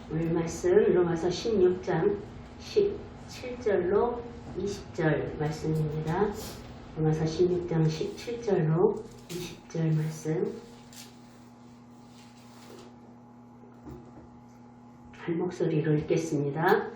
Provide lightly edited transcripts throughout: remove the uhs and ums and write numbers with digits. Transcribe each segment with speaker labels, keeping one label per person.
Speaker 1: 오늘 말씀 로마서 16장 17절로 20절 말씀입니다. 로마서 16장 17절로 20절 말씀 한 목소리로 읽겠습니다.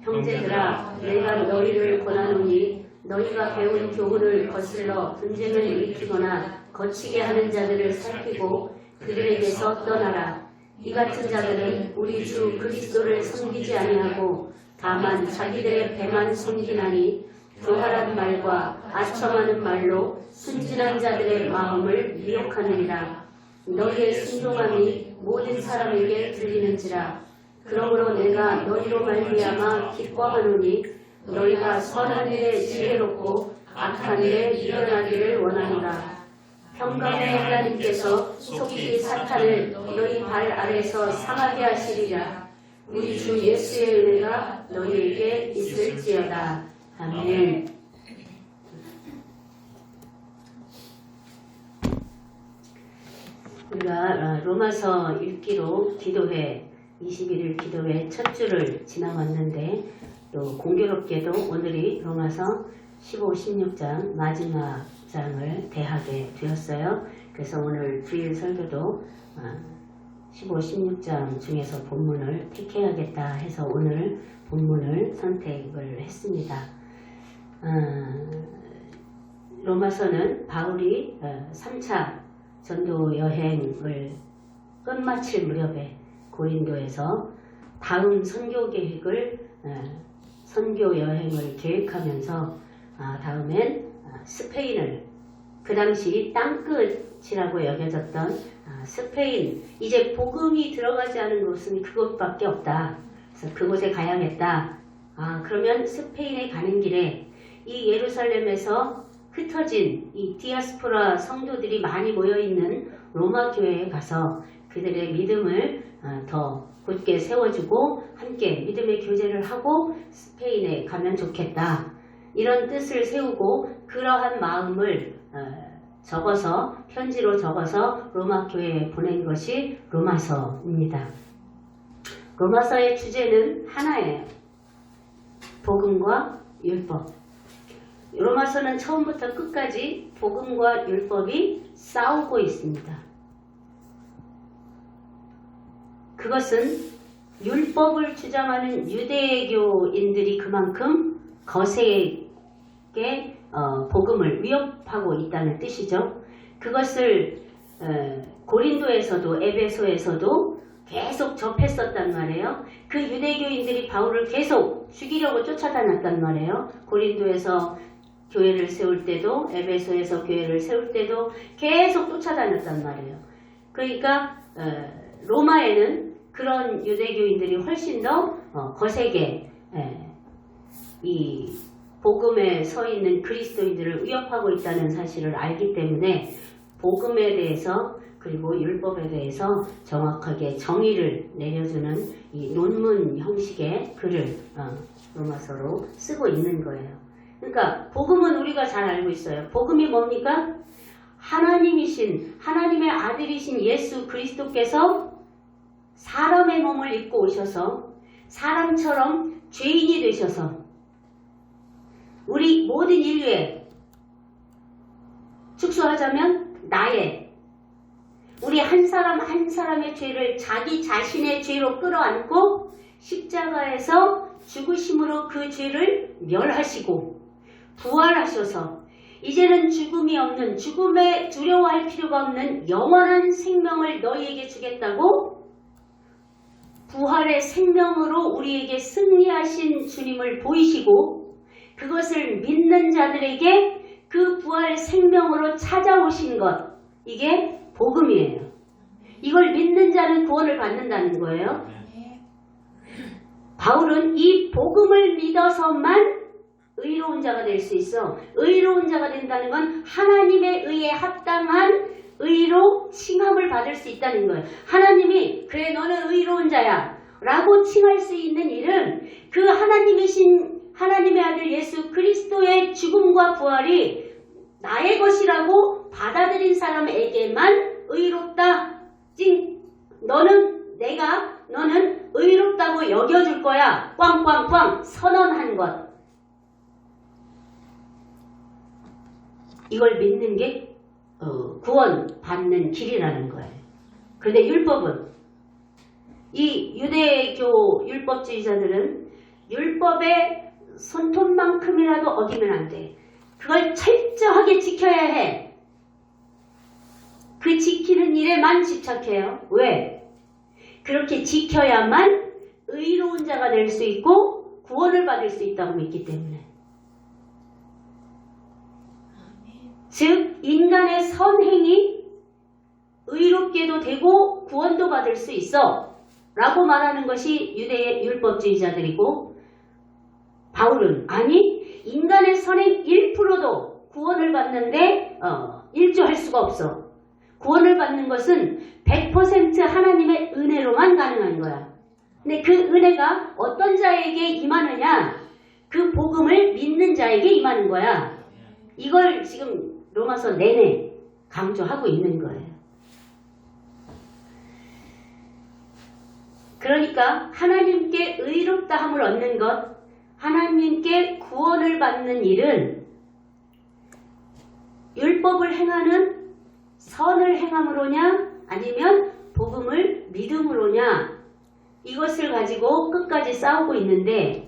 Speaker 1: 형제들아, 내가 너희를 권하노니 너희가 배운 교훈을 거슬러 분쟁을 일으키거나 거치게 하는 자들을 살피고 그들에게서 떠나라. 이 같은 자들은 우리 주 그리스도를 섬기지 아니하고 다만 자기들의 배만 섬기나니 교활한 말과 아첨하는 말로 순진한 자들의 마음을 미혹하느니라. 너희의 순종함이 모든 사람에게 들리는지라. 그러므로 내가 너희로 말미암아 기뻐하노니 너희가 선한 일에 지혜롭고 악한 일에 미련하기를 원하노라. 평강의 하나님께서 속히 사탄을 너희 발 아래서 상하게 하시리라. 우리 주 예수의 은혜가 너희에게 있을지어다. 아멘. 우리가 로마서 읽기로 기도회 21일 기도회 첫 주를 지나갔는데 또 공교롭게도 오늘이 로마서 15, 16장 마지막 장을 대하게 되었어요. 그래서 오늘 주일 설교도 15, 16장 중에서 본문을 택해야겠다 해서 오늘 본문을 선택을 했습니다. 로마서는 바울이 3차 전도 여행을 끝마칠 무렵에 고린도에서 다음 선교 계획을 선교 여행을 계획하면서 다음엔 스페인을 그 당시 땅끝이라고 여겨졌던 스페인, 이제 복음이 들어가지 않은 곳은 그곳밖에 없다. 그래서 그곳에 가야겠다. 그러면 스페인에 가는 길에 이 예루살렘에서 흩어진 이 디아스포라 성도들이 많이 모여있는 로마 교회에 가서 그들의 믿음을 더 굳게 세워주고 함께 믿음의 교제를 하고 스페인에 가면 좋겠다. 이런 뜻을 세우고 그러한 마음을 적어서 편지로 적어서 로마 교회에 보낸 것이 로마서입니다. 로마서의 주제는 하나예요. 복음과 율법. 로마서는 처음부터 끝까지 복음과 율법이 싸우고 있습니다. 그것은 율법을 주장하는 유대교인들이 그만큼 거세게 복음을 위협하고 있다는 뜻이죠. 그것을 고린도에서도 에베소에서도 계속 접했었단 말이에요. 그 유대교인들이 바울을 계속 죽이려고 쫓아다녔단 말이에요. 고린도에서 교회를 세울 때도 에베소에서 교회를 세울 때도 계속 쫓아다녔단 말이에요. 그러니까 로마에는 그런 유대교인들이 훨씬 더 거세게 이 복음에 서 있는 그리스도인들을 위협하고 있다는 사실을 알기 때문에 복음에 대해서 그리고 율법에 대해서 정확하게 정의를 내려주는 이 논문 형식의 글을 로마서로 쓰고 있는 거예요. 그러니까 복음은 우리가 잘 알고 있어요. 복음이 뭡니까? 하나님이신 하나님의 아들이신 예수 그리스도께서 사람의 몸을 입고 오셔서 사람처럼 죄인이 되셔서 우리 모든 인류에 축소하자면 나의 우리 한 사람 한 사람의 죄를 자기 자신의 죄로 끌어안고 십자가에서 죽으심으로 그 죄를 멸하시고 부활하셔서 이제는 죽음이 없는, 죽음에 두려워할 필요가 없는 영원한 생명을 너희에게 주겠다고 부활의 생명으로 우리에게 승리하신 주님을 보이시고 그것을 믿는 자들에게 그 부활의 생명으로 찾아오신 것, 이게 복음이에요. 이걸 믿는 자는 구원을 받는다는 거예요. 바울은 이 복음을 믿어서만 의로운 자가 될 수 있어. 의로운 자가 된다는 건 하나님의 의에 합당한 의로 칭함을 받을 수 있다는 거예요. 하나님이 그래 너는 의로운 자야 라고 칭할 수 있는 일은 그 하나님이신 하나님의 아들 예수 그리스도의 죽음과 부활이 나의 것이라고 받아들인 사람에게만 의롭다. 너는 의롭다 의롭다고 여겨줄 거야. 꽝꽝꽝 선언한 것. 이걸 믿는 게 구원받는 길이라는 거예요. 그런데 율법은 이 유대교 율법주의자들은 율법의 손톱만큼이라도 어기면 안 돼. 그걸 철저하게 지켜야 해. 그 지키는 일에만 집착해요. 왜? 그렇게 지켜야만 의로운 자가 될 수 있고 구원을 받을 수 있다고 믿기 때문에. 즉 인간의 선행이 의롭게도 되고 구원도 받을 수 있어 라고 말하는 것이 유대의 율법주의자들이고, 바울은 아니 인간의 선행 1%도 구원을 받는데 일조할 수가 없어. 구원을 받는 것은 100% 하나님의 은혜로만 가능한 거야. 근데 그 은혜가 어떤 자에게 임하느냐? 그 복음을 믿는 자에게 임하는 거야. 이걸 지금 로마서 내내 강조하고 있는 거예요. 그러니까 하나님께 의롭다함을 얻는 것, 하나님께 구원을 받는 일은 율법을 행하는 선을 행함으로냐 아니면 복음을 믿음으로냐, 이것을 가지고 끝까지 싸우고 있는데,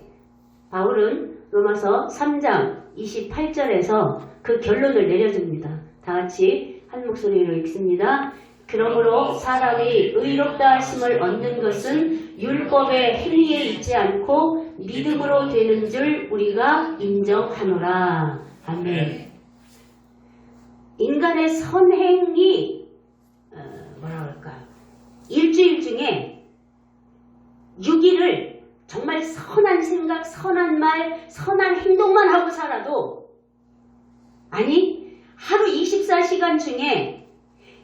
Speaker 1: 바울은 로마서 3장 28절에서 그 결론을 내려줍니다. 다 같이 한 목소리로 읽습니다. 그러므로 사람이 의롭다 하심을 얻는 것은 율법의 행위에 있지 않고 믿음으로 되는 줄 우리가 인정하노라. 아멘. 인간의 선행이 뭐라 그럴까? 일주일 중에 6일을 정말 선한 생각, 선한 말, 선한 행동만 하고 살아도, 아니 하루 24시간 중에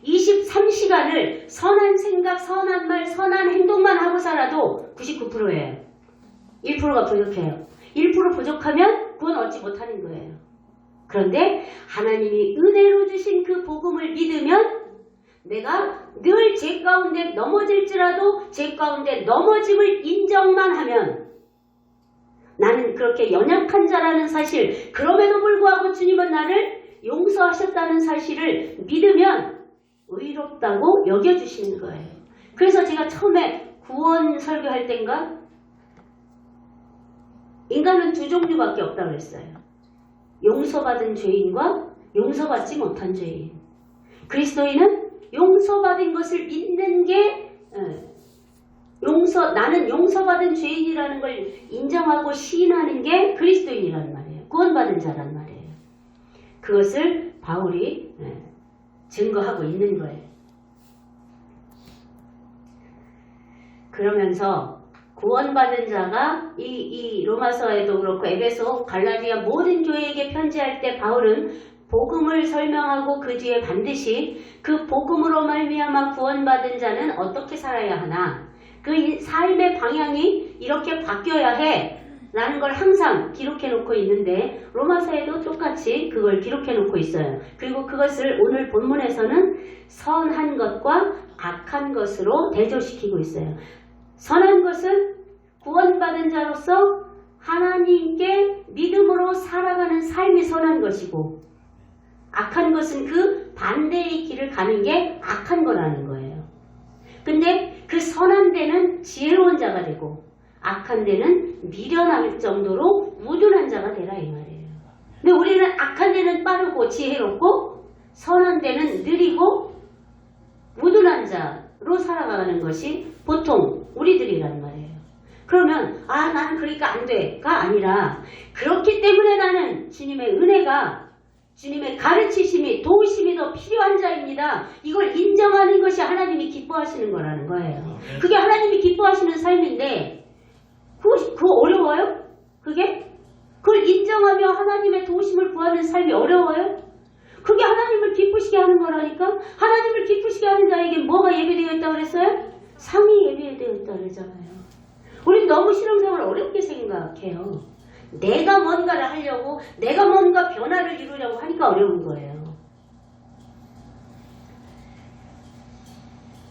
Speaker 1: 23시간을 선한 생각, 선한 말, 선한 행동만 하고 살아도 99%예요. 1%가 부족해요. 1% 부족하면 구원 얻지 못하는 거예요. 그런데 하나님이 은혜로 주신 그 복음을 믿으면 내가 늘 죄 가운데 넘어질지라도 죄 가운데 넘어짐을 인정만 하면, 나는 그렇게 연약한 자라는 사실, 그럼에도 불구하고 주님은 나를 용서하셨다는 사실을 믿으면 의롭다고 여겨주시는 거예요. 그래서 제가 처음에 구원 설교할 땐가 인간은 두 종류밖에 없다고 그랬어요. 용서받은 죄인과 용서받지 못한 죄인. 그리스도인은 용서받은 것을 믿는 게, 나는 용서받은 죄인이라는 걸 인정하고 시인하는 게 그리스도인이란 말이에요. 구원받은 자란 말이에요. 그것을 바울이 증거하고 있는 거예요. 그러면서 구원받은 자가 이 로마서에도 그렇고 에베소, 갈라디아 모든 교회에게 편지할 때 바울은 복음을 설명하고 그 뒤에 반드시 그 복음으로 말미암아 구원받은 자는 어떻게 살아야 하나, 그 삶의 방향이 이렇게 바뀌어야 해 라는 걸 항상 기록해 놓고 있는데, 로마서에도 똑같이 그걸 기록해 놓고 있어요. 그리고 그것을 오늘 본문에서는 선한 것과 악한 것으로 대조시키고 있어요. 선한 것은 구원받은 자로서 하나님께 믿음으로 살아가는 삶이 선한 것이고, 악한 것은 그 반대의 길을 가는 게 악한 거라는 거예요. 근데 그 선한 데는 지혜로운 자가 되고 악한 데는 미련할 정도로 무둔한 자가 되라 이 말이에요. 근데 우리는 악한 데는 빠르고 지혜롭고 선한 데는 느리고 무둔한 자로 살아가는 것이 보통 우리들이란 말이에요. 그러면 나는 그러니까 안 돼가 아니라, 그렇기 때문에 나는 주님의 은혜가, 주님의 가르치심이, 도우심이 더 필요한 자입니다. 이걸 인정하는 것이 하나님이 기뻐하시는 거라는 거예요. 그게 하나님이 기뻐하시는 삶인데 그거 어려워요? 그걸 인정하며 하나님의 도우심을 구하는 삶이 어려워요? 그게 하나님을 기쁘시게 하는 거라니까. 하나님을 기쁘시게 하는 자에게 뭐가 예배되어 있다고 그랬어요? 상이 예배되어 있다고 그러잖아요. 우린 너무 신앙생활을 어렵게 생각해요. 내가 뭔가를 하려고, 내가 뭔가 변화를 이루려고 하니까 어려운 거예요.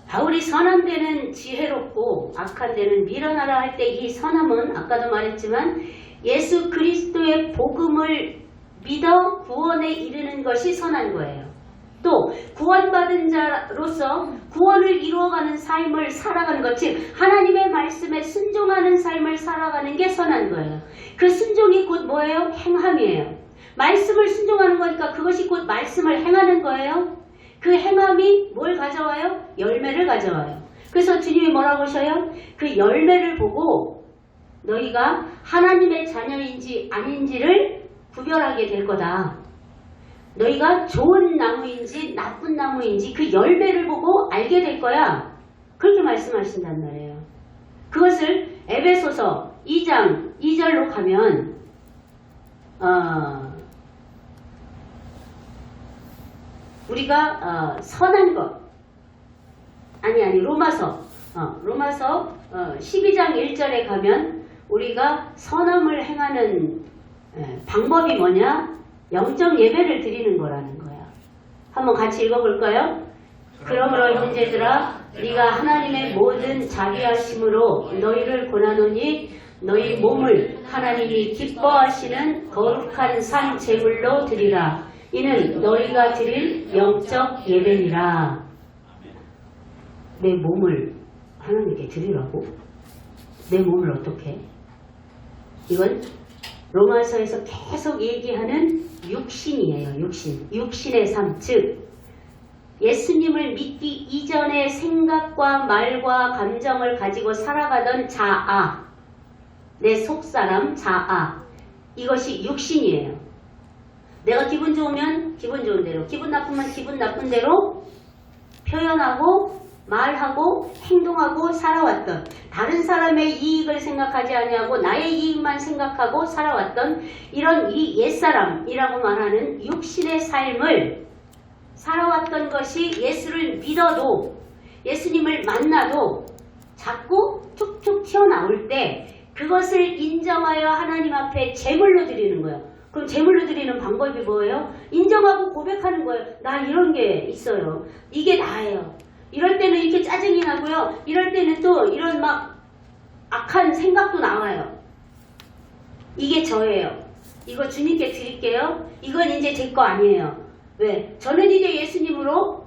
Speaker 1: 바울이 선한 데는 지혜롭고 악한 데는 밀어나라 할 때 이 선함은 아까도 말했지만 예수 그리스도의 복음을 믿어 구원에 이르는 것이 선한 거예요. 또 구원받은 자로서 구원을 이루어가는 삶을 살아가는 것, 즉 하나님의 말씀에 순종하는 삶을 살아가는 게 선한 거예요. 그 순종이 곧 뭐예요? 행함이에요. 말씀을 순종하는 거니까 그것이 곧 말씀을 행하는 거예요. 그 행함이 뭘 가져와요? 열매를 가져와요. 그래서 주님이 뭐라고 하셔요? 그 열매를 보고 너희가 하나님의 자녀인지 아닌지를 구별하게 될 거다. 너희가 좋은 나무인지 나쁜 나무인지 그 열매를 보고 알게 될 거야. 그렇게 말씀하신단 말이에요. 그것을 에베소서 2장 2절로 가면 우리가 선한 것 로마서 12장 1절에 가면 우리가 선함을 행하는 방법이 뭐냐? 영적 예배를 드리는 거라는 거야. 한번 같이 읽어볼까요? 그러므로 형제들아 네가 하나님의 모든 자비하심으로 너희를 권하노니 너희 몸을 하나님이 기뻐하시는 거룩한 산 제물로 드리라. 이는 너희가 드릴 영적 예배니라. 내 몸을 하나님께 드리라고? 내 몸을 어떻게? 이건 로마서에서 계속 얘기하는 육신이에요. 육신의 삶. 즉 예수님을 믿기 이전의 생각과 말과 감정을 가지고 살아가던 자아, 내 속사람 자아, 이것이 육신이에요. 내가 기분 좋으면 기분 좋은 대로, 기분 나쁘면 기분 나쁜 대로 표현하고 말하고 행동하고 살아왔던, 다른 사람의 이익을 생각하지 아니하고 나의 이익만 생각하고 살아왔던 이런 이 옛사람이라고 말하는 육신의 삶을 살아왔던 것이 예수를 믿어도, 예수님을 만나도 자꾸 툭툭 튀어나올 때 그것을 인정하여 하나님 앞에 제물로 드리는 거예요. 그럼 제물로 드리는 방법이 뭐예요? 인정하고 고백하는 거예요. 나 이런 게 있어요. 이게 나예요. 이럴 때는 이렇게 짜증이 나고요. 이럴 때는 또 이런 막 악한 생각도 나와요. 이게 저예요. 이거 주님께 드릴게요. 이건 이제 제 거 아니에요. 왜? 저는 이제 예수님으로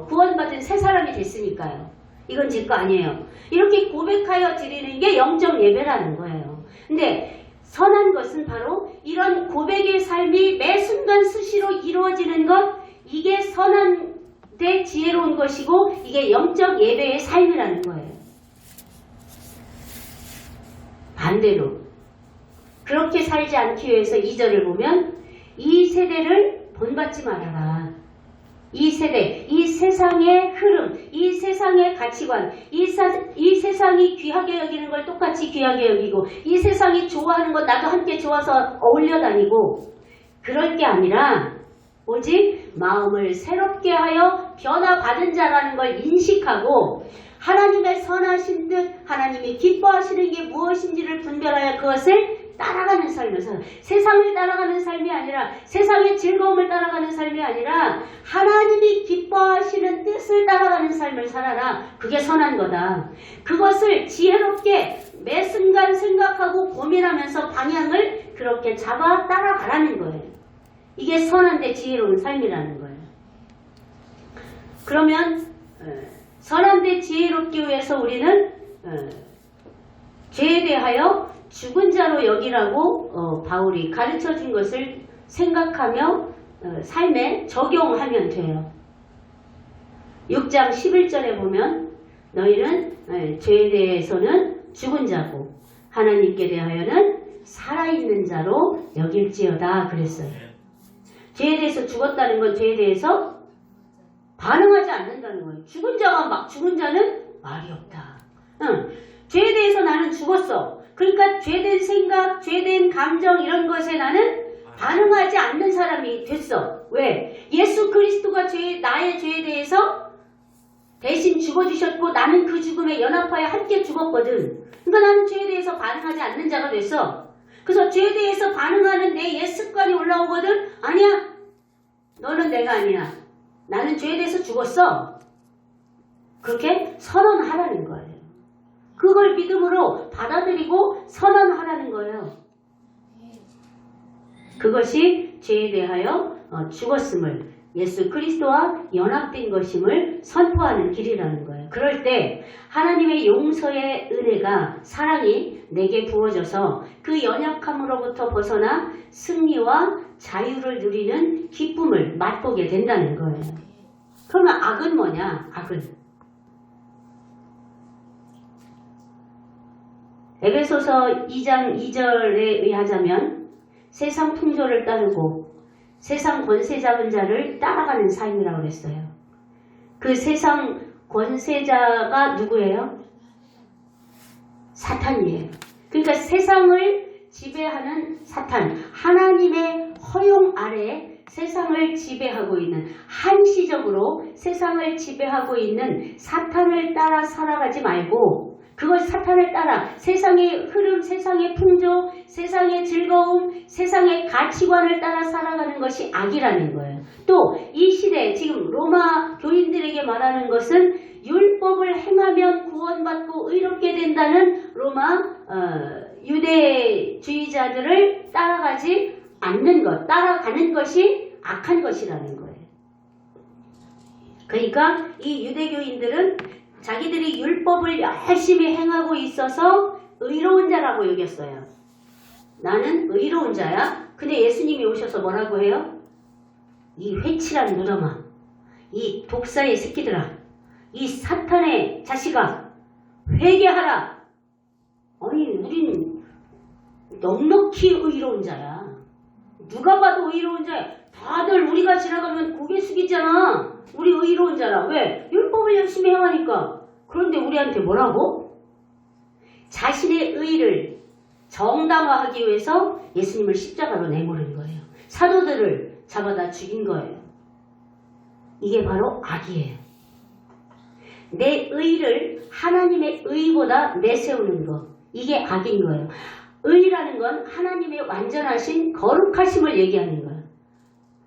Speaker 1: 구원받은 새 사람이 됐으니까요. 이건 제 거 아니에요. 이렇게 고백하여 드리는 게 영적 예배라는 거예요. 근데 선한 것은 바로 이런 고백의 삶이 매 순간 수시로 이루어지는 것, 이게 선한 데 지혜로운 것이고 이게 영적 예배의 삶이라는 거예요. 반대로 그렇게 살지 않기 위해서 2절을 보면 이 세대를 본받지 말아라. 이 세대, 이 세상의 흐름, 이 세상의 가치관, 이 세상이 귀하게 여기는 걸 똑같이 귀하게 여기고, 이 세상이 좋아하는 것 나도 함께 좋아서 어울려 다니고, 그럴 게 아니라 오직 마음을 새롭게 하여 변화받은 자라는 걸 인식하고 하나님의 선하신 듯 하나님이 기뻐하시는 게 무엇인지를 분별하여 그것을 따라가는 삶을 살아. 세상을 따라가는 삶이 아니라, 세상의 즐거움을 따라가는 삶이 아니라 하나님이 기뻐하시는 뜻을 따라가는 삶을 살아라. 그게 선한 거다. 그것을 지혜롭게 매 순간 생각하고 고민하면서 방향을 그렇게 잡아 따라가라는 거예요. 이게 선한데 지혜로운 삶이라는 거예요. 그러면 선한데 지혜롭기 위해서 우리는 죄에 대하여 죽은 자로 여기라고 바울이 가르쳐 준 것을 생각하며 삶에 적용하면 돼요. 6장 11절에 보면 너희는 죄에 대해서는 죽은 자고 하나님께 대하여는 살아있는 자로 여길지어다 그랬어요. 죄에 대해서 죽었다는 건 죄에 대해서 반응하지 않는다는 거예요. 죽은 자가 막 죽은 자는 말이 없다. 죄에 대해서 나는 죽었어. 그러니까 죄된 생각, 죄된 감정 이런 것에 나는 반응하지 않는 사람이 됐어. 왜? 예수 그리스도가 나의 죄에 대해서 대신 죽어주셨고 나는 그 죽음에 연합하여 함께 죽었거든. 그러니까 나는 죄에 대해서 반응하지 않는 자가 됐어. 그래서 죄에 대해서 반응하는 내 옛 습관이 올라오거든. 아니야. 너는 내가 아니야. 나는 죄에 대해서 죽었어. 그렇게 선언하라는 거예요. 그걸 믿음으로 받아들이고 선언하라는 거예요. 그것이 죄에 대하여 죽었음을, 예수 그리스도와 연합된 것임을 선포하는 길이라는 거예요. 그럴 때 하나님의 용서의 은혜가, 사랑이 내게 부어져서 그 연약함으로부터 벗어나 승리와 자유를 누리는 기쁨을 맛보게 된다는 거예요. 그러면 악은 뭐냐? 악은 에베소서 2장 2절에 의하자면 세상 풍조를 따르고 세상 권세 잡은 자를 따라가는 삶이라고 그랬어요. 그 세상 권세자가 누구예요? 사탄이에요. 그러니까 세상을 지배하는 사탄, 하나님의 허용 아래 세상을 지배하고 있는, 한시적으로 세상을 지배하고 있는 사탄을 따라 살아가지 말고, 그걸 사탄을 따라 세상의 흐름, 세상의 풍조, 세상의 즐거움, 세상의 가치관을 따라 살아가는 것이 악이라는 거예요. 또 이 시대 지금 로마 교인들에게 말하는 것은 율법을 행하면 구원받고 의롭게 된다는 로마 유대주의자들을 따라가지 않는 것, 따라가는 것이 악한 것이라는 거예요. 그러니까 이 유대교인들은 자기들이 율법을 열심히 행하고 있어서 의로운 자라고 여겼어요. 나는 의로운 자야. 근데 예수님이 오셔서 뭐라고 해요? 이 회칠한 무덤아, 이 독사의 새끼들아, 이 사탄의 자식아, 회개하라. 아니, 우린 넉넉히 의로운 자야. 누가 봐도 의로운 자야. 다들 우리가 지나가면 고개 숙이잖아. 우리 의로운 자라. 왜? 율법을 열심히 행하니까. 그런데 우리한테 뭐라고? 자신의 의를 정당화하기 위해서 예수님을 십자가로 내모른 거예요. 사도들을 잡아다 죽인 거예요. 이게 바로 악이에요. 내 의를 하나님의 의보다 내세우는 것. 이게 악인 거예요. 의라는 건 하나님의 완전하신 거룩하심을 얘기하는 거예요.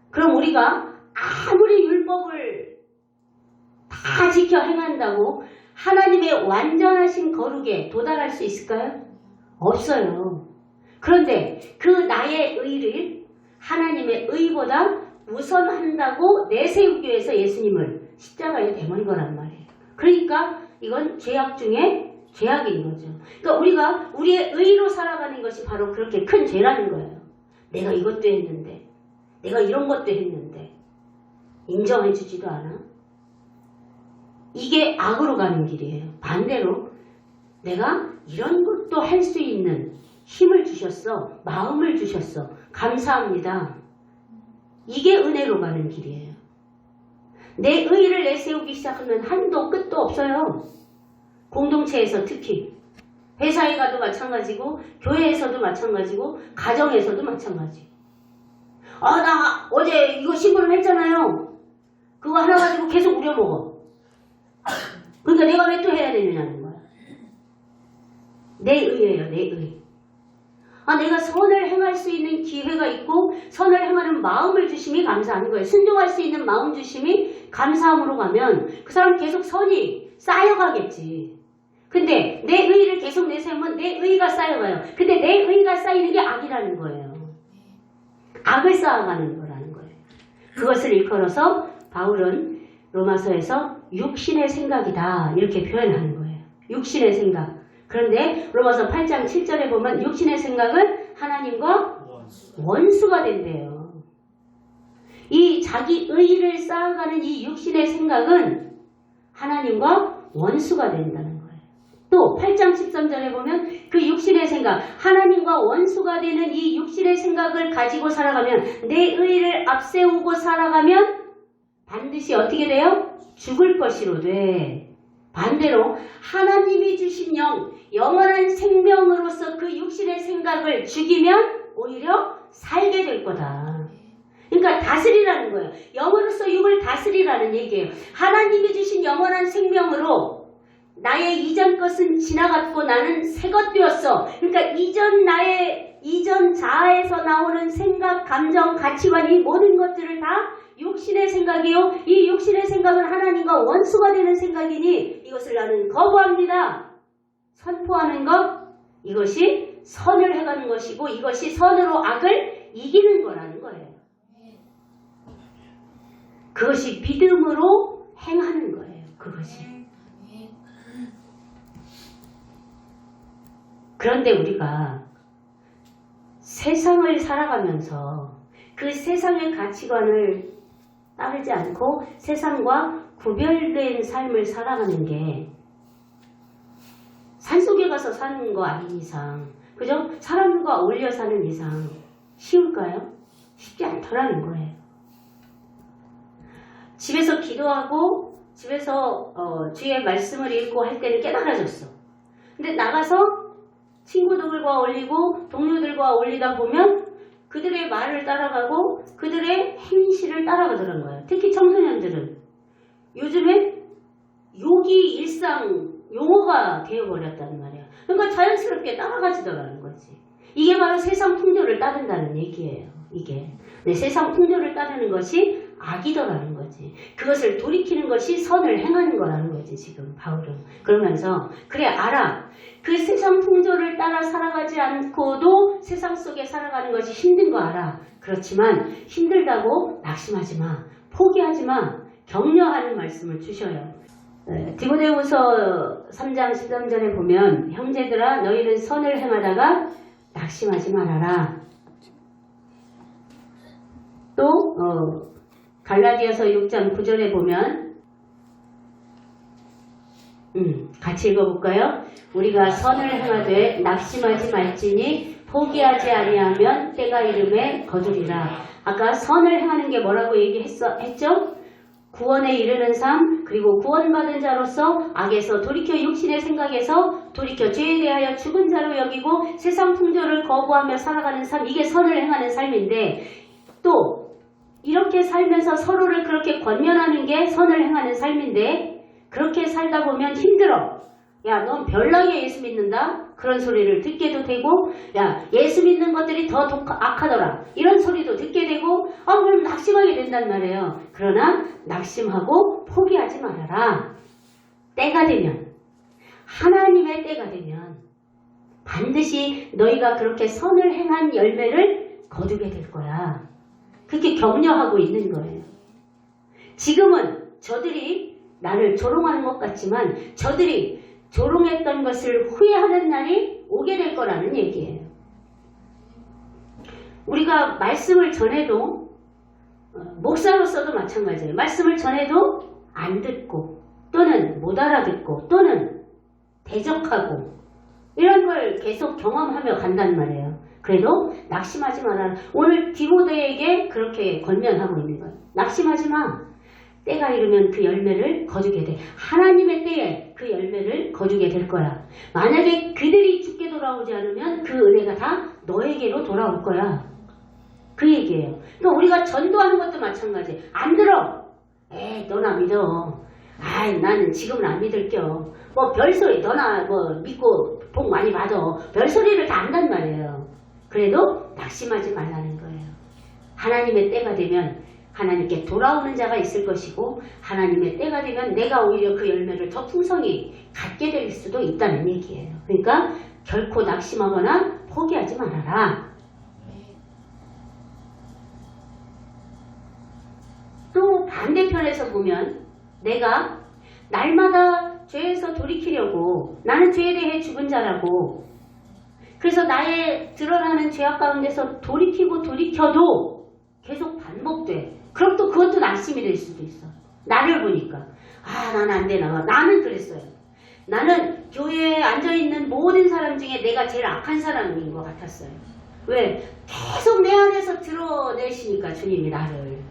Speaker 1: 그럼 우리가 아무리 율법을 다 지켜 행한다고 하나님의 완전하신 거룩에 도달할 수 있을까요? 없어요. 그런데 그 나의 의를 하나님의 의보다 우선한다고 내세우기 위해서 예수님을 십자가에 대문 거란 말이에요. 그러니까 이건 죄악 중에 죄악인 거죠. 그러니까 우리가 우리의 의로 살아가는 것이 바로 그렇게 큰 죄라는 거예요. 내가 이것도 했는데, 내가 이런 것도 했는데 인정해 주지도 않아. 이게 악으로 가는 길이에요. 반대로 내가 이런 것도 할 수 있는 힘을 주셨어. 마음을 주셨어. 감사합니다. 이게 은혜로 가는 길이에요. 내 의를 내세우기 시작하면 한도 끝도 없어요. 공동체에서 특히 회사에 가도 마찬가지고 교회에서도 마찬가지고 가정에서도 마찬가지. 나 어제 이거 신고를 했잖아요. 그거 하나 가지고 계속 우려먹어. 그러니까 내가 왜 또 해야 되느냐는 거야. 내 의예요. 내 의. 내가 선을 행할 수 있는 기회가 있고 선을 행하는 마음을 주심이 감사한 거예요. 순종할 수 있는 마음 주심이 감사함으로 가면 그 사람 계속 선이 쌓여가겠지. 근데 내 의를 계속 내세우면 내 의가 쌓여가요. 근데 내 의가 쌓이는 게 악이라는 거예요. 악을 쌓아가는 거라는 거예요. 그것을 일컬어서 바울은 로마서에서 육신의 생각이다 이렇게 표현하는 거예요. 육신의 생각. 그런데 로마서 8장 7절에 보면 육신의 생각은 하나님과 원수가 된대요. 이 자기 의를 쌓아가는 이 육신의 생각은 하나님과 원수가 된다는 거예요. 또 8장 13절에 보면 그 육신의 생각, 하나님과 원수가 되는 이 육신의 생각을 가지고 살아가면, 내 의를 앞세우고 살아가면 반드시 어떻게 돼요? 죽을 것이로되, 반대로 하나님이 주신 영원한 생명으로서 그 육신의 생각을 죽이면 오히려 살게 될 거다. 그러니까 다스리라는 거예요. 영으로서 육을 다스리라는 얘기예요. 하나님이 주신 영원한 생명으로 나의 이전 것은 지나갔고 나는 새 것 되었어. 그러니까 이전 자아에서 나오는 생각, 감정, 가치관 이 모든 것들을 다 육신의 생각이요. 이 육신의 생각은 하나님과 원수가 되는 생각이니 이것을 나는 거부합니다. 선포하는 것, 이것이 선을 해가는 것이고 이것이 선으로 악을 이기는 거라는 거예요. 그것이 믿음으로 행하는 거예요. 그것이. 그런데 우리가 세상을 살아가면서 그 세상의 가치관을 따르지 않고 세상과 구별된 삶을 살아가는 게 산속에 가서 사는 거 아닌 이상, 그죠? 사람과 어울려 사는 이상 쉬울까요? 쉽지 않더라는 거예요. 집에서 기도하고 집에서 주의 말씀을 읽고 할 때는 깨달아졌어. 근데 나가서 친구들과 어울리고 동료들과 어울리다 보면 그들의 말을 따라가고 그들의 행실을 따라가더라는 거예요. 특히 청소년들은 요즘에 욕이 일상 용어가 되어버렸단 말이야. 그러니까 자연스럽게 따라가지더라는 거지. 이게 바로 세상 풍조를 따른다는 얘기예요. 이게 세상 풍조를 따르는 것이 악이더라는 거지. 그것을 돌이키는 것이 선을 행하는 거라는 거지. 지금 바울은 그러면서 그래 알아. 그 세상 풍조를 따라 살아가지 않고도 세상 속에 살아가는 것이 힘든 거 알아. 그렇지만 힘들다고 낙심하지 마. 포기하지 마. 격려하는 말씀을 주셔요. 디모데후서 3장 13절에 보면 형제들아 너희는 선을 행하다가 낙심하지 말아라. 또 갈라디아서 6장 9절에 보면 같이 읽어볼까요? 우리가 선을 행하되 낙심하지 말지니 포기하지 아니하면 때가 이름에 거두리라. 아까 선을 행하는 게 뭐라고 얘기했죠? 구원에 이르는 삶, 그리고 구원받은 자로서 악에서 돌이켜 육신의 생각에서 돌이켜 죄에 대하여 죽은 자로 여기고 세상 풍조를 거부하며 살아가는 삶, 이게 선을 행하는 삶인데 또 이렇게 살면서 서로를 그렇게 권면하는 게 선을 행하는 삶인데 그렇게 살다 보면 힘들어. 야, 넌 별나게 예수 믿는다? 그런 소리를 듣게도 되고 야, 예수 믿는 것들이 더 악하더라. 이런 소리도 듣게 되고 그럼 낙심하게 된단 말이에요. 그러나 낙심하고 포기하지 말아라. 때가 되면 하나님의 때가 되면 반드시 너희가 그렇게 선을 행한 열매를 거두게 될 거야. 그렇게 격려하고 있는 거예요. 지금은 저들이 나를 조롱하는 것 같지만 저들이 조롱했던 것을 후회하는 날이 오게 될 거라는 얘기예요. 우리가 말씀을 전해도 목사로서도 마찬가지예요. 말씀을 전해도 안 듣고 또는 못 알아듣고 또는 대적하고 이런 걸 계속 경험하며 간단 말이에요. 그래도 낙심하지 마라. 오늘 디모데에게 그렇게 권면하고 있는 거예요. 낙심하지 마. 때가 이르면 그 열매를 거두게 돼. 하나님의 때에 그 열매를 거두게 될 거야. 만약에 그들이 죽게 돌아오지 않으면 그 은혜가 다 너에게로 돌아올 거야. 그 얘기예요. 또 우리가 전도하는 것도 마찬가지. 안 들어. 너나 믿어. 나는 지금은 안 믿을게요. 별소리 너나 믿고 복 많이 받아. 별소리를 다 안단 말이에요. 그래도 낙심하지 말라는 거예요. 하나님의 때가 되면 하나님께 돌아오는 자가 있을 것이고 하나님의 때가 되면 내가 오히려 그 열매를 더 풍성히 갖게 될 수도 있다는 얘기예요. 그러니까 결코 낙심하거나 포기하지 말아라. 또 반대편에서 보면 내가 날마다 죄에서 돌이키려고 나는 죄에 대해 죽은 자라고 그래서 나의 드러나는 죄악 가운데서 돌이키고 돌이켜도 계속 반복돼. 그럼 또 그것도 낙심이 될 수도 있어. 나를 보니까 나는 안 되나 봐. 나는 그랬어요. 나는 교회에 앉아있는 모든 사람 중에 내가 제일 악한 사람인 것 같았어요. 왜? 계속 내 안에서 드러내시니까 주님이 나를.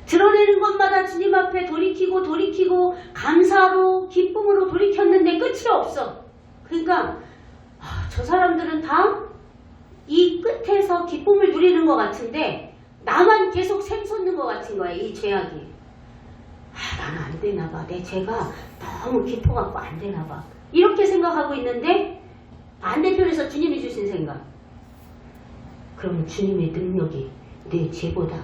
Speaker 1: 드러내는 것마다 주님 앞에 돌이키고 감사로 기쁨으로 돌이켰는데 끝이 없어. 그러니까 저 사람들은 다 이 끝에서 기쁨을 누리는 것 같은데 나만 계속 샘솟는 것 같은 거야. 이 죄악이. 나는 안 되나 봐. 내 죄가 너무 깊어갖고 안 되나 봐. 이렇게 생각하고 있는데 반대편에서 주님이 주신 생각. 그럼 주님의 능력이 내 죄보다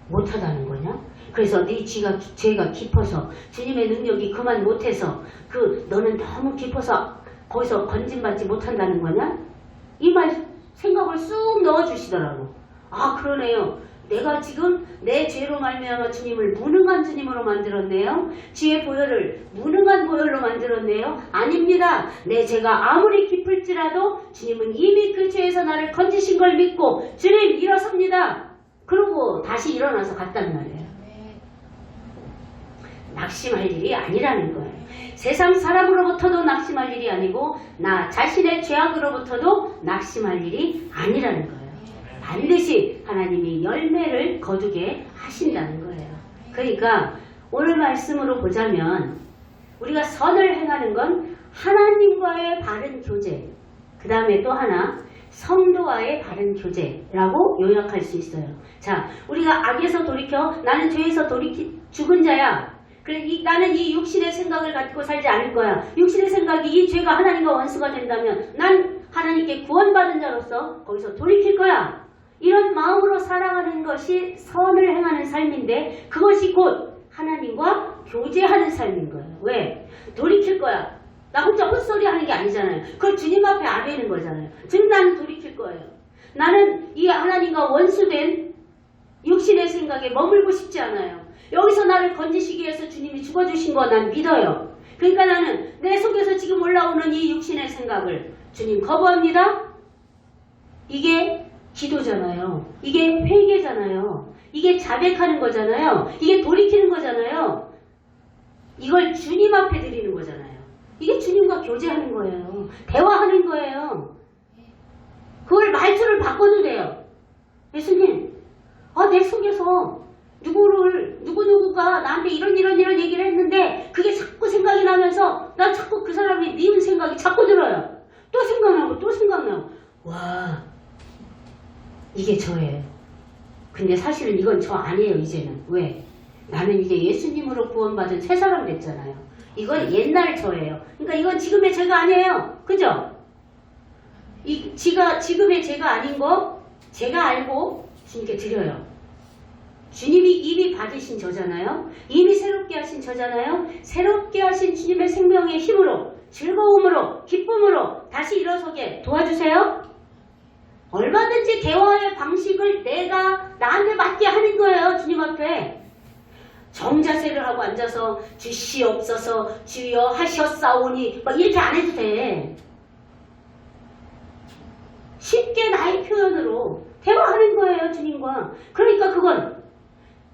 Speaker 1: 못하다는 거냐? 그래서 네 죄가 깊어서 주님의 능력이 그만 못해서 너는 너무 깊어서 거기서 건진받지 못한다는 거냐? 이 말 생각을 쑥 넣어주시더라고. 아 그러네요. 내가 지금 내 죄로 말미암아 주님을 무능한 주님으로 만들었네요. 주의 보혈을 무능한 보혈로 만들었네요. 아닙니다. 내 죄가 아무리 깊을지라도 주님은 이미 그 죄에서 나를 건지신 걸 믿고 주님 일어섭니다. 그러고 다시 일어나서 갔단 말이에요. 낙심할 일이 아니라는 거예요. 세상 사람으로부터도 낙심할 일이 아니고 나 자신의 죄악으로부터도 낙심할 일이 아니라는 거예요. 반드시 하나님이 열매를 거두게 하신다는 거예요. 그러니까 오늘 말씀으로 보자면 우리가 선을 행하는 건 하나님과의 바른 교제, 그 다음에 또 하나 성도와의 바른 교제라고 요약할 수 있어요. 자, 우리가 악에서 돌이켜 나는 죄에서 죽은 자야. 그래, 나는 이 육신의 생각을 갖고 살지 않을 거야. 육신의 생각이 이 죄가 하나님과 원수가 된다면 난 하나님께 구원받은 자로서 거기서 돌이킬 거야. 이런 마음으로 살아가는 것이 선을 행하는 삶인데 그것이 곧 하나님과 교제하는 삶인 거예요. 왜? 돌이킬 거야. 나 혼자 헛소리 하는 게 아니잖아요. 그걸 주님 앞에 아뢰는 거잖아요. 주님 나는 돌이킬 거예요. 나는 이 하나님과 원수된 육신의 생각에 머물고 싶지 않아요. 여기서 나를 건지시기 위해서 주님이 죽어주신 거 난 믿어요. 그러니까 나는 내 속에서 지금 올라오는 이 육신의 생각을 주님 거부합니다. 이게 기도잖아요. 이게 회개잖아요. 이게 자백하는 거잖아요. 이게 돌이키는 거잖아요. 이걸 주님 앞에 드리는 거잖아요. 이게 주님과 교제하는 거예요. 대화하는 거예요. 그걸 말투를 바꿔도 돼요. 예수님, 내 속에서 누구누구가 나한테 이런 얘기를 했는데 그게 자꾸 생각이 나면서 난 자꾸 그 사람이 미운 생각이 자꾸 들어요. 또 생각나고 와, 이게 저예요. 근데 사실은 이건 저 아니에요. 이제는. 왜? 나는 이제 예수님으로 구원받은 새 사람 됐잖아요. 이건 옛날 저예요. 그러니까 이건 지금의 제가 아니에요. 그죠? 지금의 제가 아닌 거 제가 알고 주님께 드려요. 주님이 이미 받으신 저잖아요. 이미 새롭게 하신 저잖아요. 새롭게 하신 주님의 생명의 힘으로 즐거움으로 기쁨으로 다시 일어서게 도와주세요. 얼마든지 대화의 방식을 내가 나한테 맞게 하는 거예요. 주님 앞에. 정자세를 하고 앉아서 주시옵소서 주여 하셨사오니 막 이렇게 안 해도 돼. 쉽게 나의 표현으로 대화하는 거예요. 주님과. 그러니까 그건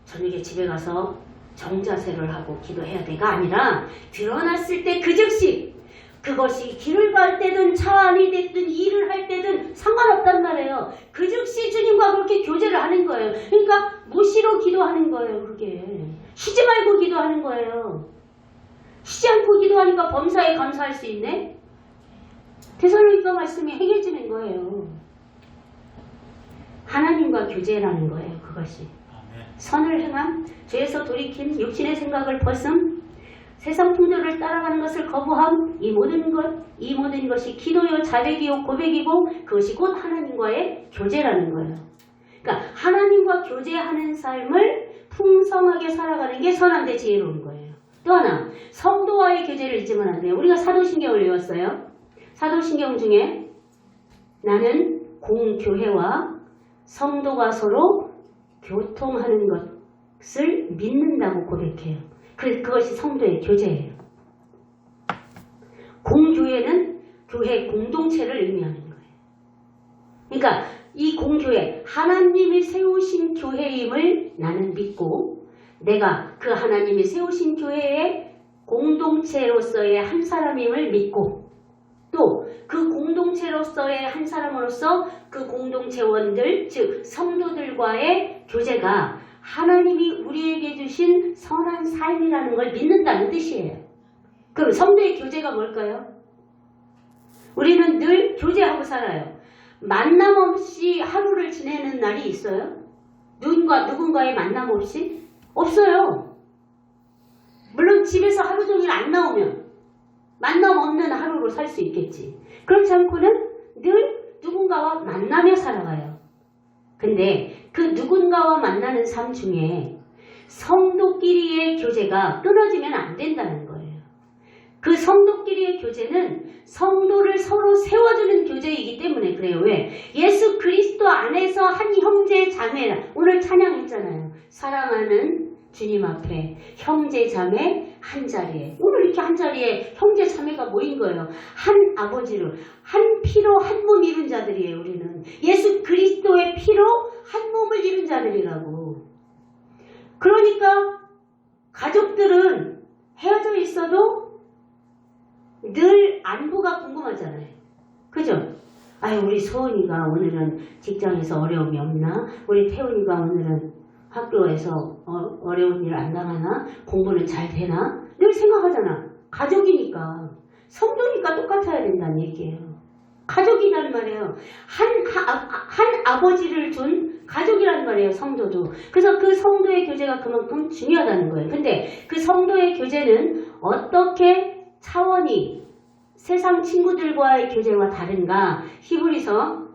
Speaker 1: 저녁에 집에 가서 정자세를 하고 기도해야 돼가 아니라 드러났을 때 그 즉시 그것이 길을 갈 때든 차 안이 됐든 일을 할 때든 상관없단 말이에요. 그 즉시 주님과 그렇게 교제를 하는 거예요. 그러니까 무시로 기도하는 거예요. 그게 쉬지 말고 기도하는 거예요. 쉬지 않고 기도하니까 범사에 감사할 수 있네. 데살로니가 말씀이 해결되는 거예요. 하나님과 교제라는 거예요. 그것이 선을 행함, 죄에서 돌이킨 육신의 생각을 벗음, 세상 풍조를 따라가는 것을 거부함, 이 모든 것이 기도요, 자백이요, 고백이고 그것이 곧 하나님과의 교제라는 거예요. 그러니까 하나님과 교제하는 삶을 풍성하게 살아가는 게 선한데 지혜로운 거예요. 또 하나, 성도와의 교제를 잊으면 안 돼요. 우리가 사도신경을 외웠어요. 사도신경 중에 나는 공교회와 성도가 서로 교통하는 것을 믿는다고 고백해요. 그것이 성도의 교제예요. 공교회는 교회 공동체를 의미하는 거예요. 그러니까 이 공교회, 하나님이 세우신 교회임을 나는 믿고 내가 그 하나님이 세우신 교회의 공동체로서의 한 사람임을 믿고 또 그 공동체로서의 한 사람으로서 그 공동체원들, 즉 성도들과의 교제가 하나님이 우리에게 주신 선한 삶이라는 걸 믿는다는 뜻이에요. 그럼 성도의 교제가 뭘까요? 우리는 늘 교제하고 살아요. 만남 없이 하루를 지내는 날이 있어요? 누군가의 만남 없이? 없어요. 물론 집에서 하루 종일 안 나오면 만남 없는 하루로 살 수 있겠지. 그렇지 않고는 늘 누군가와 만나며 살아가요. 근데 그 누군가와 만나는 삶 중에 성도끼리의 교제가 끊어지면 안 된다는 거예요. 그 성도끼리의 교제는 성도를 서로 세워주는 교제이기 때문에 그래요. 왜? 예수 그리스도 안에서 한 형제 자매, 오늘 찬양했잖아요. 사랑하는 주님 앞에 형제 자매 한 자리에, 오늘 이렇게 한 자리에 형제 자매가 모인 거예요. 한 아버지로, 한 피로 한 몸 이룬 자들이에요. 우리는 예수 그리스도의 피로 한 몸을 이룬 자들이라고. 그러니까 가족들은 헤어져 있어도 늘 안부가 궁금하잖아요. 그죠? 아유, 우리 소은이가 오늘은 직장에서 어려움이 없나? 우리 태훈이가 오늘은 학교에서 어려운 일 안 당하나? 공부는 잘 되나? 늘 생각하잖아. 가족이니까. 성도니까 똑같아야 된다는 얘기예요. 가족이란 말이에요. 한 아버지를 둔 가족이란 말이에요. 성도도. 그래서 그 성도의 교제가 그만큼 중요하다는 거예요. 근데 그 성도의 교제는 어떻게 차원이 세상 친구들과의 교제와 다른가? 히브리서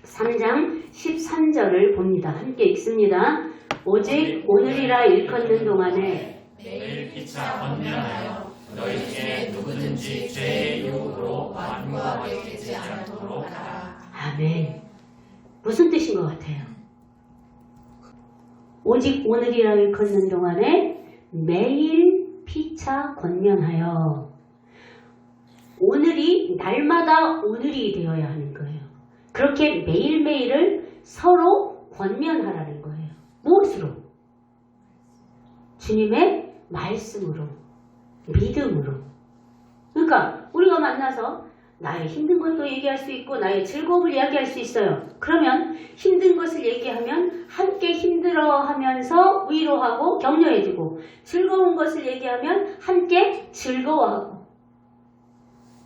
Speaker 1: 3장 13절을 봅니다. 함께 읽습니다. 오직 오늘이라 일컫는 동안에
Speaker 2: 매일 피차 권면하여 너희 중에 누구든지 죄의 유혹으로 완고하게 되지 않도록 하라.
Speaker 1: 아멘. 무슨 뜻인 것 같아요? 오직 오늘이라 일컫는 동안에 매일 피차 권면하여. 오늘이 날마다 오늘이 되어야 하는 거예요. 그렇게 매일매일을 서로 권면하라는 거예요. 무엇으로? 주님의 말씀으로, 믿음으로. 그러니까 우리가 만나서 나의 힘든 것도 얘기할 수 있고 나의 즐거움을 이야기할 수 있어요. 그러면 힘든 것을 얘기하면 함께 힘들어하면서 위로하고 격려해주고, 즐거운 것을 얘기하면 함께 즐거워하고.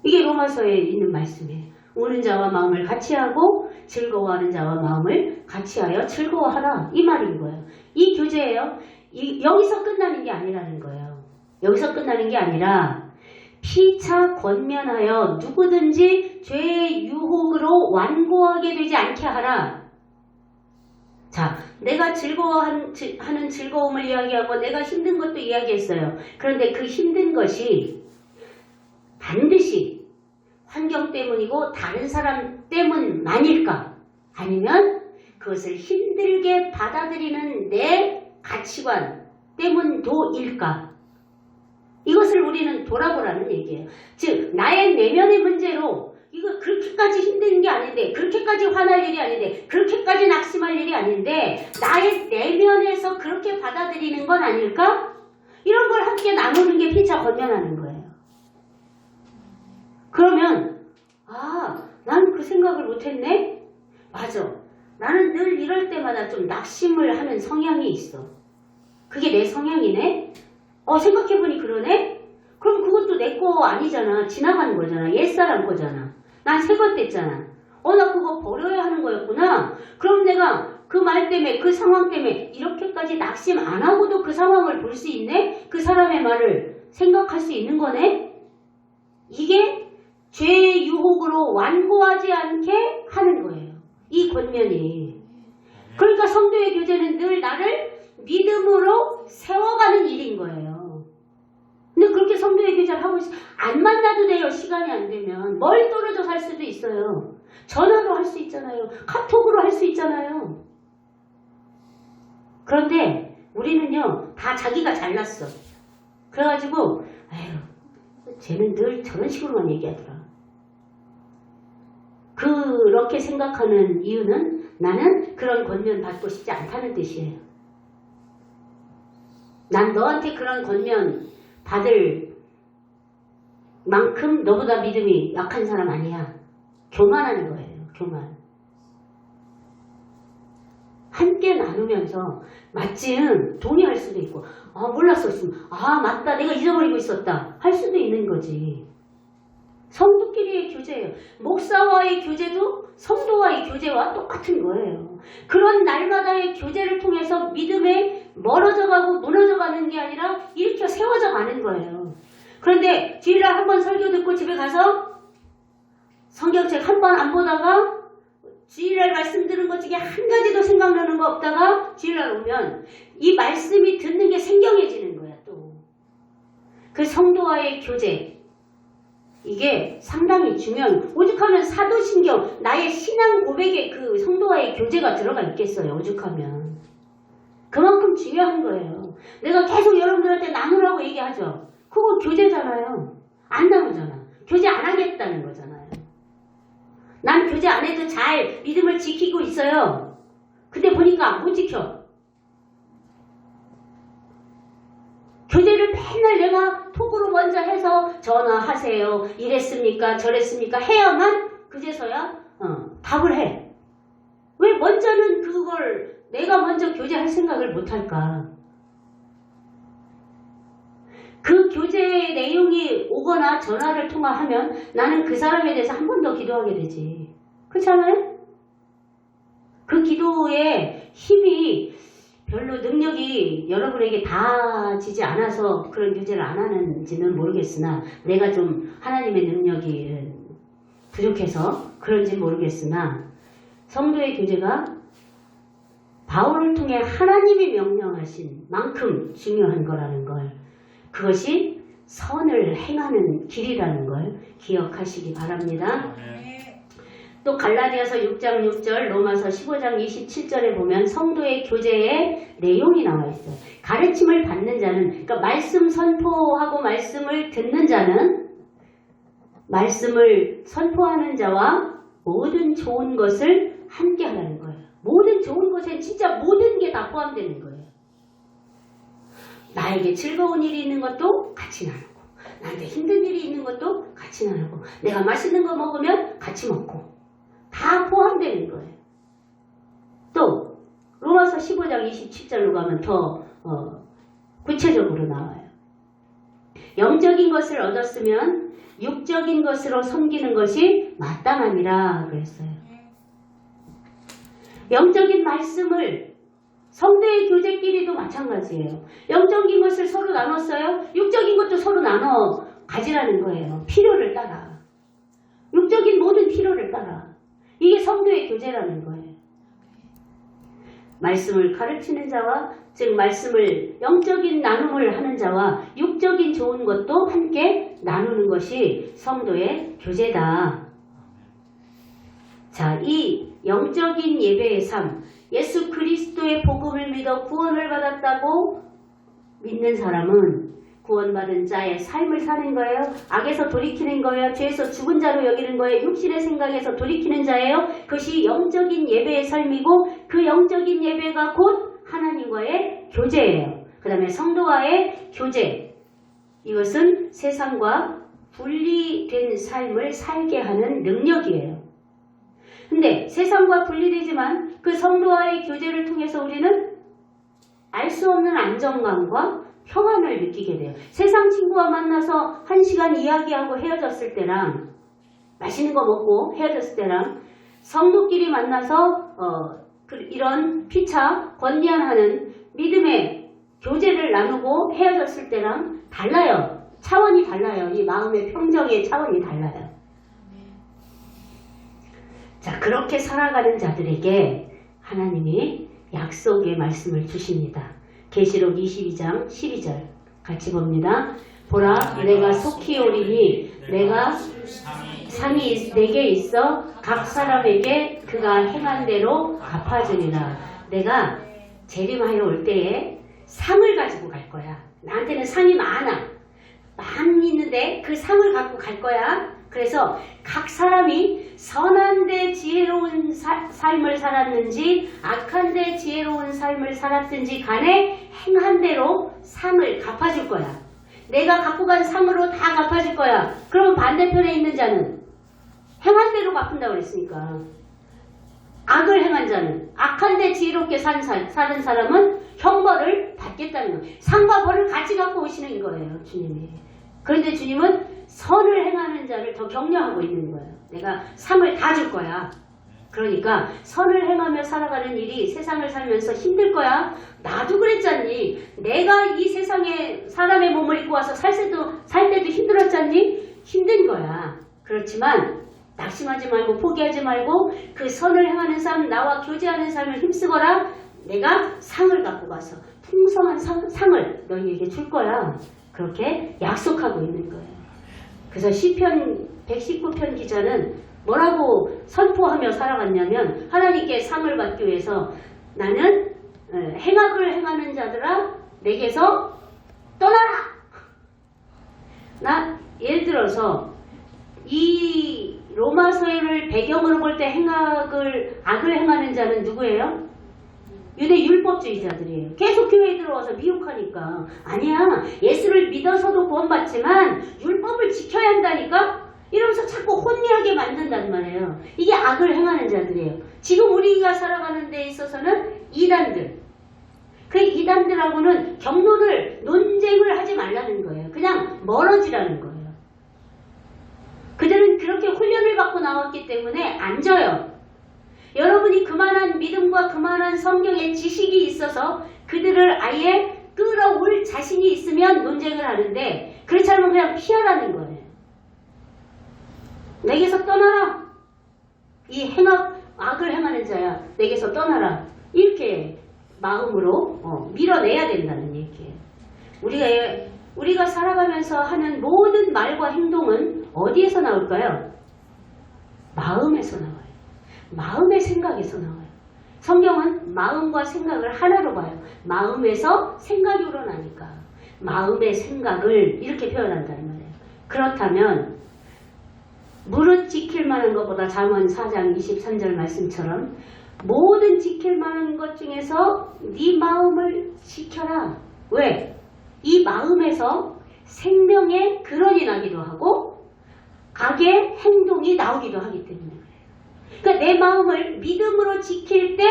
Speaker 1: 이게 로마서에 있는 말씀이에요. 우는 자와 마음을 같이 하고 즐거워하는 자와 마음을 같이 하여 즐거워하라. 이 말인 거예요. 이 교제예요. 여기서 끝나는 게 아니라는 거예요. 여기서 끝나는 게 아니라 피차 권면하여 누구든지 죄의 유혹으로 완고하게 되지 않게 하라. 자, 내가 즐거워하는 즐거움을 이야기하고 내가 힘든 것도 이야기했어요. 그런데 그 힘든 것이 반드시 환경 때문이고 다른 사람 때문만일까? 아니면 그것을 힘들게 받아들이는 내 가치관 때문도일까? 이것을 우리는 돌아보라는 얘기예요. 즉, 나의 내면의 문제로 이거 그렇게까지 힘든 게 아닌데, 그렇게까지 화날 일이 아닌데, 그렇게까지 낙심할 일이 아닌데, 나의 내면에서 그렇게 받아들이는 건 아닐까? 이런 걸 함께 나누는 게 피차 권면하는 거예요. 그러면 난 그 생각을 못했네? 맞아. 나는 늘 이럴 때마다 좀 낙심을 하는 성향이 있어. 그게 내 성향이네? 생각해보니 그러네? 그럼 그것도 내 거 아니잖아. 지나간 거잖아. 옛사람 거잖아. 난 새 것 됐잖아. 나 그거 버려야 하는 거였구나. 그럼 내가 그 말 때문에, 그 상황 때문에 이렇게까지 낙심 안 하고도 그 상황을 볼 수 있네? 그 사람의 말을 생각할 수 있는 거네? 이게 죄의 유혹으로 완고하지 않게 하는 거예요. 이 권면이. 그러니까 성도의 교제는 늘 나를 믿음으로 세워가는 일인 거예요. 근데 그렇게 성도의 교제를 하고 안 만나도 돼요. 시간이 안 되면. 멀리 떨어져 살 수도 있어요. 전화로 할 수 있잖아요. 카톡으로 할 수 있잖아요. 그런데 우리는요, 다 자기가 잘났어. 그래가지고 쟤는 늘 저런 식으로만 얘기하더라. 그렇게 생각하는 이유는 나는 그런 권면 받고 싶지 않다는 뜻이에요. 난 너한테 그런 권면 받을 만큼 너보다 믿음이 약한 사람 아니야. 교만하는 거예요. 교만. 함께 나누면서 마침 동의할 수도 있고, 몰랐었으면, 맞다, 내가 잊어버리고 있었다 할 수도 있는 거지. 성도끼리의 교제예요. 목사와의 교제도 성도와의 교제와 똑같은 거예요. 그런 날마다의 교제를 통해서 믿음에 멀어져가고 무너져가는 게 아니라 일으켜 세워져 가는 거예요. 그런데 주일날 한 번 설교 듣고 집에 가서 성경책 한 번 안 보다가 주일날 말씀 들은 것 중에 한 가지도 생각나는 거 없다가 주일날 오면 이 말씀이 듣는 게 생경해지는 거야 또. 그 성도와의 교제 이게 상당히 중요한 오죽하면 사도신경 나의 신앙 고백에 그 성도와의 교제가 들어가 있겠어요. 오죽하면 그만큼 중요한 거예요. 내가 계속 여러분들한테 나누라고 얘기하죠. 그거 교제잖아요. 안 나누잖아. 교제 안 하겠다는 거잖아요. 난 교제 안 해도 잘 믿음을 지키고 있어요. 근데 보니까 못 지켜. 교제를 맨날 내가 톡으로 먼저 해서 전화하세요. 이랬습니까? 저랬습니까? 해야만 그제서야 답을 해. 왜 먼저는 그걸 내가 먼저 교제할 생각을 못할까? 그 교제의 내용이 오거나 전화를 통화하면 나는 그 사람에 대해서 한 번 더 기도하게 되지. 그렇지 않아요? 그 기도의 힘이 별로 능력이 여러분에게 닿아지지 않아서 그런 교제를 안 하는지는 모르겠으나 내가 좀 하나님의 능력이 부족해서 그런지 모르겠으나 성도의 교제가 바울을 통해 하나님이 명령하신 만큼 중요한 거라는 걸 그것이 선을 행하는 길이라는 걸 기억하시기 바랍니다. 또 갈라디아서 6장 6절, 로마서 15장 27절에 보면 성도의 교제의 내용이 나와 있어요. 가르침을 받는 자는, 그러니까 말씀 선포하고 말씀을 듣는 자는 말씀을 선포하는 자와 모든 좋은 것을 함께 하라는 거예요. 모든 좋은 것에 진짜 모든 게 다 포함되는 거예요. 나에게 즐거운 일이 있는 것도 같이 나누고, 나한테 힘든 일이 있는 것도 같이 나누고, 내가 맛있는 거 먹으면 같이 먹고, 다 포함되는 거예요. 또 로마서 15장 27절로 가면 더 구체적으로 나와요. 영적인 것을 얻었으면 육적인 것으로 섬기는 것이 마땅함이라 그랬어요. 영적인 말씀을 성도의 교제끼리도 마찬가지예요. 영적인 것을 서로 나눴어요. 육적인 것도 서로 나눠 가지라는 거예요. 필요를 따라. 육적인 모든 필요를 따라. 이게 성도의 교제라는 거예요. 말씀을 가르치는 자와 즉 말씀을 영적인 나눔을 하는 자와 육적인 좋은 것도 함께 나누는 것이 성도의 교제다. 자, 이 영적인 예배의 삶, 예수 그리스도의 복음을 믿어 구원을 받았다고 믿는 사람은 구원받은 자의 삶을 사는 거예요. 악에서 돌이키는 거예요. 죄에서 죽은 자로 여기는 거예요. 육신의 생각에서 돌이키는 자예요. 그것이 영적인 예배의 삶이고 그 영적인 예배가 곧 하나님과의 교제예요. 그 다음에 성도와의 교제. 이것은 세상과 분리된 삶을 살게 하는 능력이에요. 근데 세상과 분리되지만 그 성도와의 교제를 통해서 우리는 알 수 없는 안정감과 평안을 느끼게 돼요. 세상 친구와 만나서 1시간 이야기하고 헤어졌을 때랑 맛있는 거 먹고 헤어졌을 때랑 성도끼리 만나서 이런 피차 권면하는 믿음의 교제를 나누고 헤어졌을 때랑 달라요. 차원이 달라요. 이 마음의 평정의 차원이 달라요. 자, 그렇게 살아가는 자들에게 하나님이 약속의 말씀을 주십니다. 계시록 22장 12절 같이 봅니다. 보라, 내가 속히 오리니 내가 상이 내게 있어 각 사람에게 그가 행한 대로 갚아주리라. 내가 재림하여 올 때에 상을 가지고 갈 거야. 나한테는 상이 많이 있는데 그 상을 갖고 갈 거야. 그래서 각 사람이 선한 데 지혜로운 삶을 살았는지 악한 데 지혜로운 삶을 살았든지 간에 행한 대로 상을 갚아줄 거야. 내가 갖고 간 상으로 다 갚아줄 거야. 그러면 반대편에 있는 자는 행한 대로 갚는다고 그랬으니까 악을 행한 자는 악한 데 지혜롭게 사는 사람은 형벌을 받겠다는 거예요. 상과 벌을 같이 갖고 오시는 거예요. 주님이. 그런데 주님은 선을 행하는 자를 더 격려하고 있는 거예요. 내가 상을 다 줄 거야. 그러니까 선을 행하며 살아가는 일이 세상을 살면서 힘들 거야. 나도 그랬잖니. 내가 이 세상에 사람의 몸을 입고 와서 살 때도 힘들었잖니. 힘든 거야. 그렇지만 낙심하지 말고 포기하지 말고 그 선을 행하는 삶, 나와 교제하는 삶을 힘쓰거라. 내가 상을 갖고 가서 풍성한 상을 너희에게 줄 거야. 그렇게 약속하고 있는 거예요. 그래서 시편 119편 기자는 뭐라고 선포하며 살아갔냐면 하나님께 상을 받기 위해서 나는 행악을 행하는 자들아 내게서 떠나라. 나 예를 들어서 이 로마서를 배경으로 볼 때 악을 행하는 자는 누구예요? 유대 율법주의자들이에요. 계속 교회에 들어와서 미혹하니까. 아니야, 예수를 믿어서도 구원받지만 율법을 지켜야 한다니까? 이러면서 자꾸 혼미하게 만든단 말이에요. 이게 악을 행하는 자들이에요. 지금 우리가 살아가는 데 있어서는 이단들. 그 이단들하고는 경론을, 논쟁을 하지 말라는 거예요. 그냥 멀어지라는 거예요. 그들은 그렇게 훈련을 받고 나왔기 때문에 안 져요. 여러분이 그만한 믿음과 그만한 성경의 지식이 있어서 그들을 아예 끌어올 자신이 있으면 논쟁을 하는데 그렇지 않으면 그냥 피하라는 거예요. 내게서 떠나라. 이 악을 행하는 자야. 내게서 떠나라. 이렇게 마음으로 밀어내야 된다는 얘기예요. 우리가 살아가면서 하는 모든 말과 행동은 어디에서 나올까요? 마음에서 나와요. 마음의 생각에서 나와요. 성경은 마음과 생각을 하나로 봐요. 마음에서 생각이 우러나니까 마음의 생각을 이렇게 표현한다는 말이에요. 그렇다면 무릇 지킬 만한 것보다 잠언 4장 23절 말씀처럼 모든 지킬 만한 것 중에서 네 마음을 지켜라. 왜? 이 마음에서 생명의 근원이 나기도 하고 악의 행동이 나오기도 하기 때문에 그래요. 그러니까 내 마음을 믿음으로 지킬 때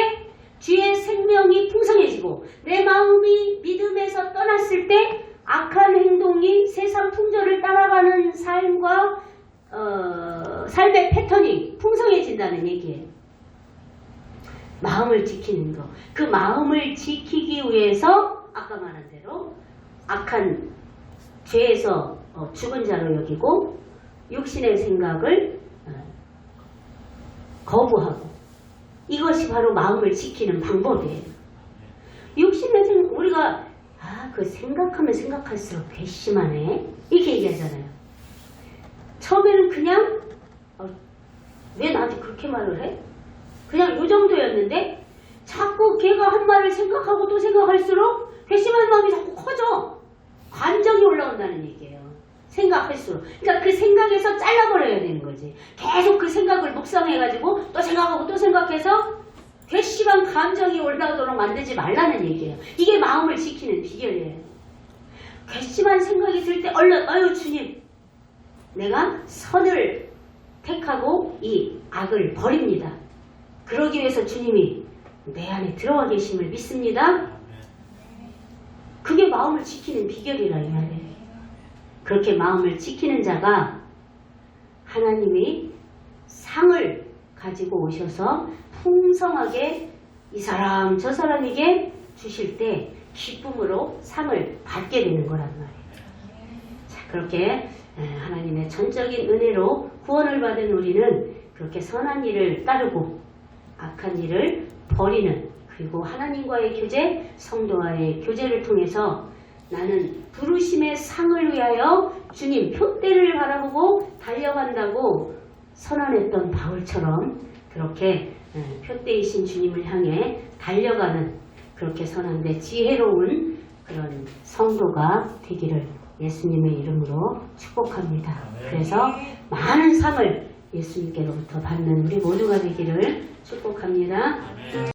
Speaker 1: 주의 생명이 풍성해지고 내 마음이 믿음에서 떠났을 때 악한 행동이 세상 풍조를 따라가는 삶과 삶의 패턴이 풍성해진다는 얘기예요. 마음을 지키는 거. 그 마음을 지키기 위해서 아까 말한 대로 악한 죄에서 죽은 자로 여기고 육신의 생각을 거부하고 이것이 바로 마음을 지키는 방법이에요. 육신의 생각, 우리가 그 생각하면 생각할수록 괘씸하네 이렇게 얘기하잖아요. 처음에는 그냥 왜 나한테 그렇게 말을 해? 그냥 요 정도였는데 자꾸 걔가 한 말을 생각하고 또 생각할수록 괘씸한 마음이 자꾸 커져. 감정이 올라온다는 얘기예요. 생각할수록. 그러니까 그 생각에서 잘라버려야 되는 거지. 계속 그 생각을 묵상해가지고 또 생각하고 또 생각해서 괘씸한 감정이 올라오도록 만들지 말라는 얘기예요. 이게 마음을 지키는 비결이에요. 괘씸한 생각이 들 때 얼른 아유 주님 내가 선을 택하고 이 악을 버립니다. 그러기 위해서 주님이 내 안에 들어와 계심을 믿습니다. 그게 마음을 지키는 비결이라 이 말이에요. 그렇게 마음을 지키는 자가 하나님이 상을 가지고 오셔서 풍성하게 이 사람 저 사람에게 주실 때 기쁨으로 상을 받게 되는 거란 말이에요. 자, 그렇게 하나님의 전적인 은혜로 구원을 받은 우리는 그렇게 선한 일을 따르고 악한 일을 버리는 그리고 하나님과의 교제, 성도와의 교제를 통해서 나는 부르심의 상을 위하여 주님 표대를 바라보고 달려간다고 선언했던 바울처럼 그렇게 표대이신 주님을 향해 달려가는 그렇게 선한데 지혜로운 그런 성도가 되기를 예수님의 이름으로 축복합니다. 그래서 많은 상을 예수님께로부터 받는 우리 모두가 되기를 축복합니다.